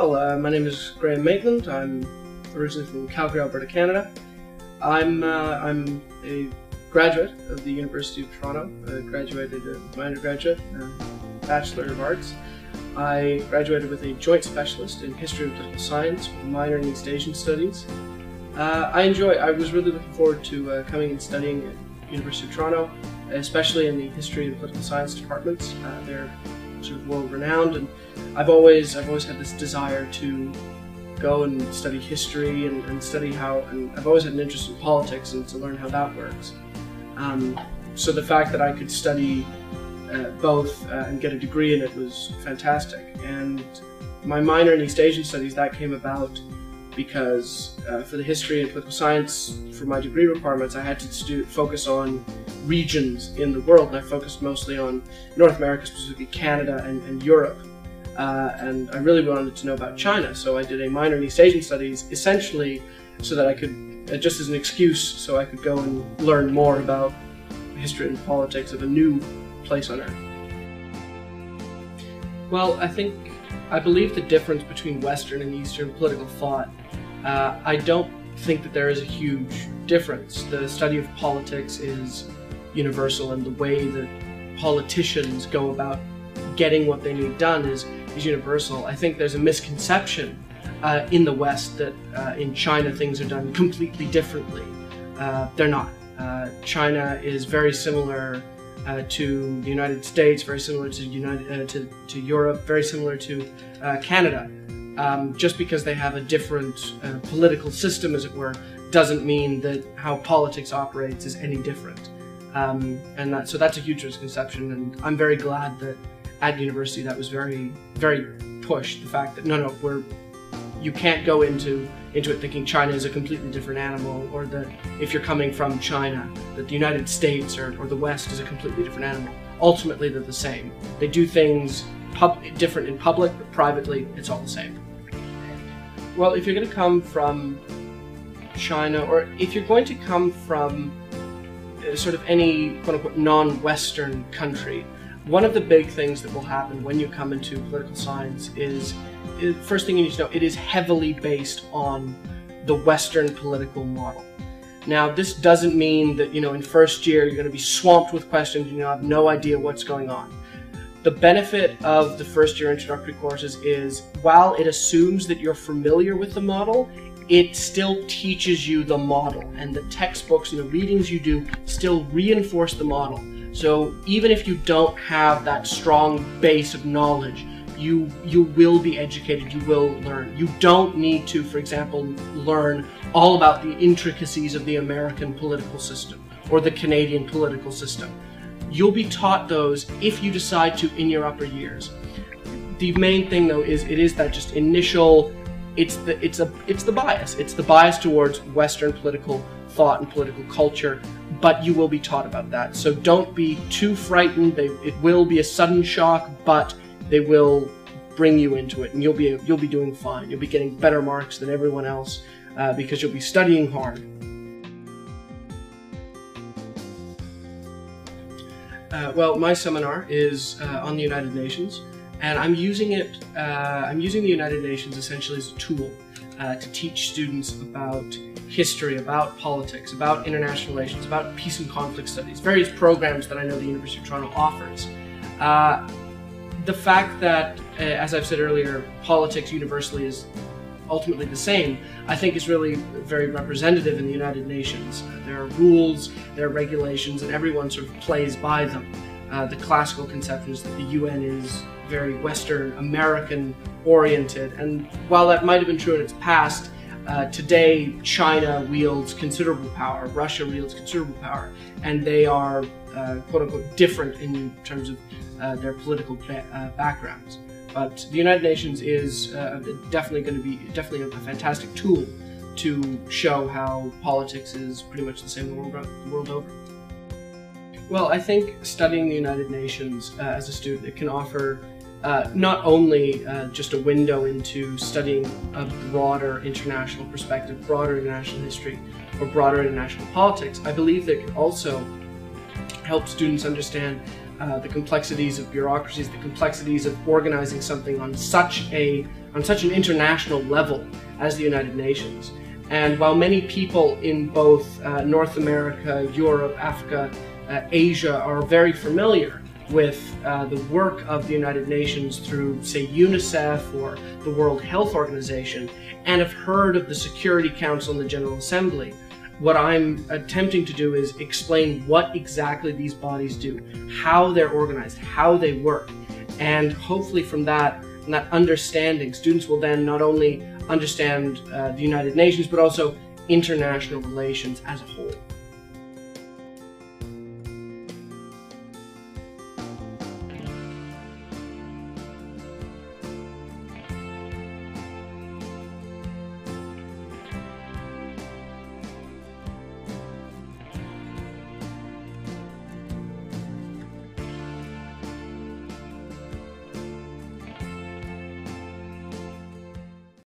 My name is Graham Maitland. I'm originally from Calgary, Alberta, Canada. I'm a graduate of the University of Toronto. I graduated as my undergraduate, Bachelor of Arts. I graduated with a joint specialist in History and Political Science with a minor in East Asian Studies. I was really looking forward to coming and studying at the University of Toronto, especially in the History and Political Science departments. They're sort of world-renowned, and I've always had this desire to go and study history and study how, and I've always had an interest in politics and to learn how that works. So the fact that I could study both and get a degree in it was fantastic. And my minor in East Asian Studies, that came about because for the history and political science, for my degree requirements, I had to focus on regions in the world, and I focused mostly on North America, specifically Canada and Europe. And I really wanted to know about China, so I did a minor in East Asian Studies, essentially so that I could, just as an excuse, so I could go and learn more about history and politics of a new place on Earth. Well, I believe the difference between Western and Eastern political thought, I don't think that there is a huge difference. The study of politics is universal, and the way that politicians go about getting what they need done is universal. I think there's a misconception in the West that in China things are done completely differently. They're not. China is very similar to the United States, very similar to Europe, very similar to Canada. Just because they have a different political system, as it were, doesn't mean that how politics operates is any different. So that's a huge misconception, and I'm very glad that at university that was very, very pushed. The fact that you can't go into it thinking China is a completely different animal, or that if you're coming from China, that the United States or the West is a completely different animal. Ultimately, they're the same. They do things different in public, but privately, it's all the same. Well, if you're going to come from China, or if you're going to come from sort of any quote-unquote non-Western country, one of the big things that will happen when you come into political science is first thing you need to know, it is heavily based on the Western political model. Now, this doesn't mean that, in first year you're going to be swamped with questions and you have no idea what's going on. The benefit of the first year introductory courses is, while it assumes that you're familiar with the model, it still teaches you the model, and the textbooks and the readings you do still reinforce the model. So even if you don't have that strong base of knowledge, you will be educated, you will learn. You don't need to, for example, learn all about the intricacies of the American political system or the Canadian political system. You'll be taught those if you decide to in your upper years. The main thing, though, is it is that just initial, it's the bias. It's the bias towards Western political thought and political culture, but you will be taught about that. So don't be too frightened. It will be a sudden shock, but they will bring you into it, and you'll be doing fine. You'll be getting better marks than everyone else because you'll be studying hard. Well, my seminar is on the United Nations, and I'm using it. I'm using the United Nations essentially as a tool to teach students about history, about politics, about international relations, about peace and conflict studies, various programs that I know the University of Toronto offers. The fact that, as I've said earlier, politics universally is ultimately the same, I think is really very representative in the United Nations. There are rules, there are regulations, and everyone sort of plays by them. The classical conception is that the UN is very Western American oriented, and while that might have been true in its past, today China wields considerable power, Russia wields considerable power, and they are quote-unquote different in terms of their political backgrounds. But the United Nations is definitely a fantastic tool to show how politics is pretty much the same the world over. Well, I think studying the United Nations as a student, it can offer not only just a window into studying a broader international perspective, broader international history, or broader international politics. I believe that it can also help students understand the complexities of bureaucracies, the complexities of organizing something on such an international level as the United Nations. And while many people in both North America, Europe, Africa, Asia are very familiar with the work of the United Nations through, say, UNICEF or the World Health Organization, and have heard of the Security Council and the General Assembly, what I'm attempting to do is explain what exactly these bodies do, how they're organized, how they work, and hopefully from that understanding, students will then not only understand the United Nations, but also international relations as a whole.